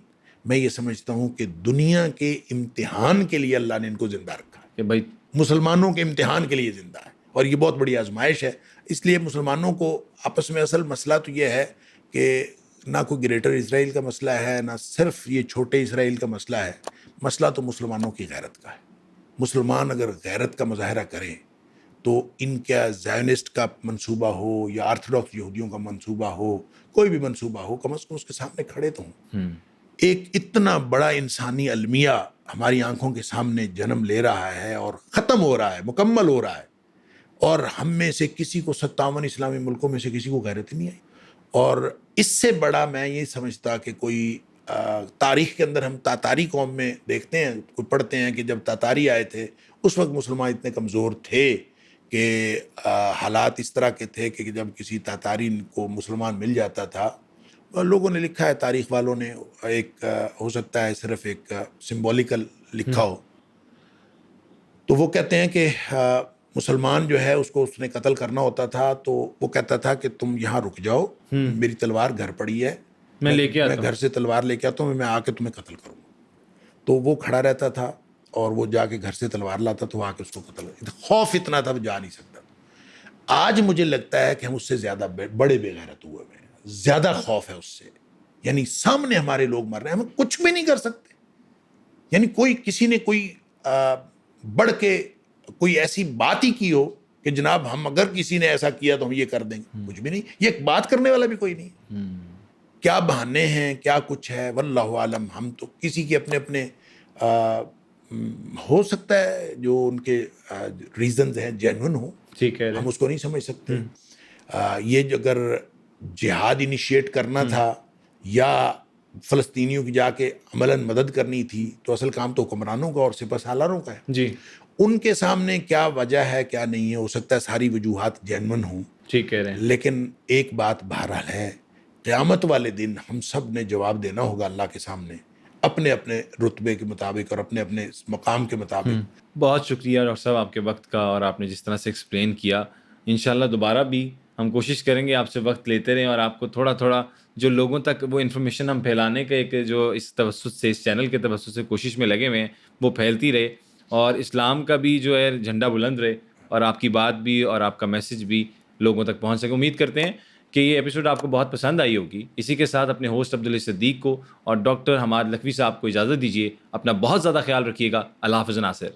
میں یہ سمجھتا ہوں کہ دنیا کے امتحان کے لیے اللہ نے ان کو زندہ رکھا ہے, کہ بھائی مسلمانوں کے امتحان کے لیے زندہ ہے, اور یہ بہت بڑی آزمائش ہے. اس لیے مسلمانوں کو آپس میں اصل مسئلہ تو یہ ہے کہ نہ کوئی گریٹر اسرائیل کا مسئلہ ہے, نہ صرف یہ چھوٹے اسرائیل کا مسئلہ ہے. مسئلہ تو مسلمانوں کی غیرت کا ہے. مسلمان اگر غیرت کا مظاہرہ کریں تو ان کا زائونسٹ کا منصوبہ ہو یا آرتھوڈاکس یہودیوں کا منصوبہ ہو, کوئی بھی منصوبہ ہو, کم از کم اس کے سامنے کھڑے تو ہوں. ایک اتنا بڑا انسانی المیہ ہماری آنکھوں کے سامنے جنم لے رہا ہے اور ختم ہو رہا ہے, مکمل ہو رہا ہے, اور ہم میں سے کسی کو 57 اسلامی ملکوں میں سے کسی کو غیرت نہیں آئی. اور اس سے بڑا میں یہ سمجھتا کہ کوئی تاریخ کے اندر ہم تاتاری قوم میں دیکھتے ہیں, کوئی پڑھتے ہیں کہ جب تاتاری آئے تھے اس وقت مسلمان اتنے کمزور تھے کہ حالات اس طرح کے تھے کہ جب کسی تاتاری کو مسلمان مل جاتا تھا, لوگوں نے لکھا ہے, تاریخ والوں نے, ایک ہو سکتا ہے صرف ایک سمبولیکل لکھا ہو, تو وہ کہتے ہیں کہ مسلمان جو ہے اس کو اس نے قتل کرنا ہوتا تھا تو وہ کہتا تھا کہ تم یہاں رک جاؤ, میری تلوار گھر پڑی ہے, میں لے کے آتا میں ہوں. گھر سے تلوار لے کے آتا ہوں, میں آ کے تمہیں قتل کروں گا. تو وہ کھڑا رہتا تھا اور وہ جا کے گھر سے تلوار لاتا تو وہ آ کے اس کو قتل. خوف اتنا تھا وہ جا نہیں سکتا. آج مجھے لگتا ہے کہ ہم اس سے زیادہ بڑے بے غیرت ہوئے ہیں, زیادہ خوف ہے اس سے. یعنی سامنے ہمارے لوگ مر رہے ہیں, ہم کچھ بھی نہیں کر سکتے. یعنی کسی نے کوئی بڑھ کے کوئی ایسی بات ہی کی ہو کہ جناب ہم اگر کسی نے ایسا کیا تو ہم یہ کر دیں گے, کچھ بھی نہیں. یہ ایک بات کرنے والا بھی کوئی نہیں. کیا بہانے ہیں, کیا کچھ ہے, واللہ عالم. ہم تو کسی کے اپنے ہو سکتا ہے جو ان کے ریزنز ہیں جینون ہوں, ٹھیک ہے. ہم اس کو نہیں سمجھ سکتے. یہ اگر جہاد انیشیٹ کرنا تھا یا فلسطینیوں کی جا کے عملاً مدد کرنی تھی تو اصل کام تو حکمرانوں کا اور سپہ سالاروں کا ہے. جی ان کے سامنے کیا وجہ ہے کیا نہیں ہے, ہو سکتا ہے ساری وجوہات جینون ہوں, ٹھیک کہہ رہے ہیں. لیکن ایک بات بہرحال ہے, قیامت والے دن ہم سب نے جواب دینا ہوگا اللہ کے سامنے اپنے اپنے رتبے کے مطابق اور اپنے اپنے مقام کے مطابق. بہت شکریہ ڈاکٹر صاحب آپ کے وقت کا, اور آپ نے جس طرح سے ایکسپلین کیا. انشاءاللہ دوبارہ بھی ہم کوشش کریں گے آپ سے وقت لیتے رہیں اور آپ کو تھوڑا تھوڑا جو لوگوں تک وہ انفارمیشن ہم پھیلانے کا ایک جو اس توسط سے, اس چینل کے توسط سے کوشش میں لگے ہوئے ہیں وہ پھیلتی رہے, اور اسلام کا بھی جو ہے جھنڈا بلند رہے, اور آپ کی بات بھی اور آپ کا میسج بھی لوگوں تک پہنچ سکے. امید کرتے ہیں کہ یہ ایپیسوڈ آپ کو بہت پسند آئی ہوگی. اسی کے ساتھ اپنے ہوسٹ عبداللہ صدیق کو اور ڈاکٹر حماد لکھوی صاحب کو اجازت دیجیے. اپنا بہت زیادہ خیال رکھیے گا. اللہ حافظ ناصر.